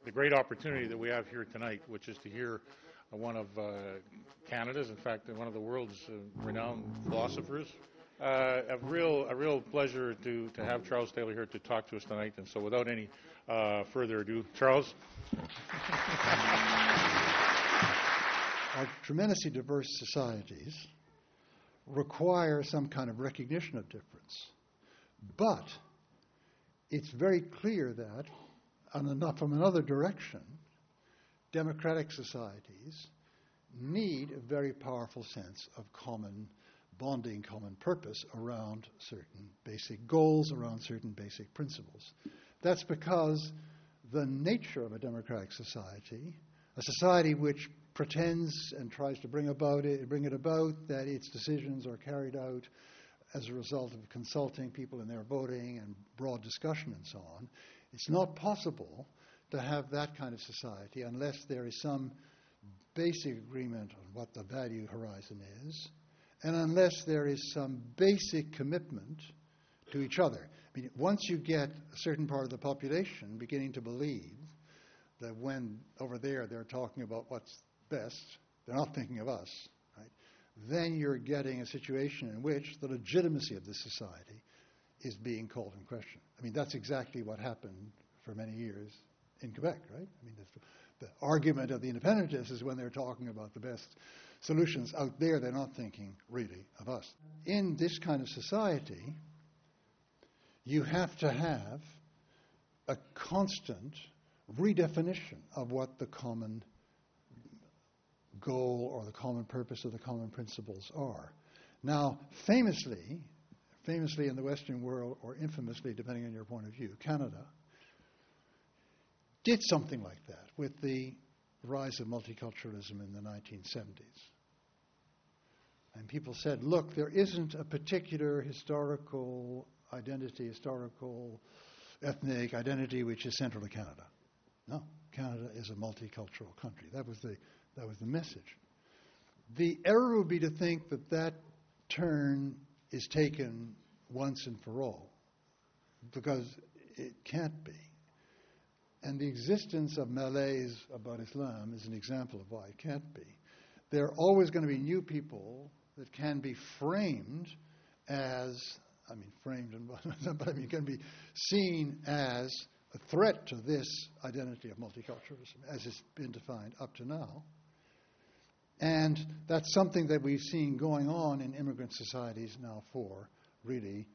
The great opportunity that we have here tonight, which is to hear one of Canada's, in fact, one of the world's renowned philosophers. A real pleasure to have Charles Taylor here to talk to us tonight. And so without any further ado, Charles. Our tremendously diverse societies require some kind of recognition of difference. But it's very clear that, from another direction, democratic societies need a very powerful sense of common bonding, common purpose around certain basic goals, around certain basic principles. That's because the nature of a democratic society, a society which pretends and tries to bring it about that its decisions are carried out as a result of consulting people in their voting and broad discussion and so on, it's not possible to have that kind of society unless there is some basic agreement on what the value horizon is, and unless there is some basic commitment to each other. I mean, once you get a certain part of the population beginning to believe that when over there they're talking about what's best, they're not thinking of us, right? Then you're getting a situation in which the legitimacy of this society is being called in question. I mean, that's exactly what happened for many years in Quebec, right? I mean, the argument of the independentists is when they're talking about the best solutions out there, they're not thinking really of us. In this kind of society, you have to have a constant redefinition of what the common goal or the common purpose or the common principles are. Now, famously in the Western world, or infamously, depending on your point of view, Canada did something like that with the rise of multiculturalism in the 1970s. And people said, look, there isn't a particular historical identity, ethnic identity which is central to Canada. No, Canada is a multicultural country. That was the message. The error would be to think that that turn is taken once and for all, because it can't be. And the existence of malaise about Islam is an example of why it can't be. There are always going to be new people that can be framed as, can be seen as a threat to this identity of multiculturalism as it's been defined up to now. And that's something that we've seen going on in immigrant societies now for really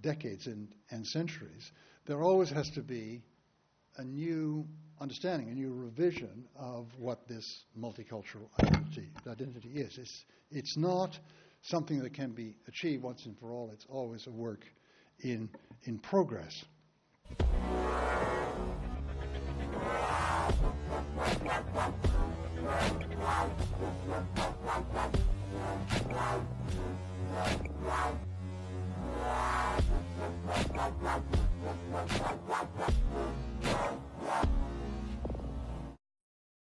decades and centuries. There always has to be a new understanding, a new revision of what this multicultural identity is. It's not something that can be achieved once and for all. It's always a work in progress.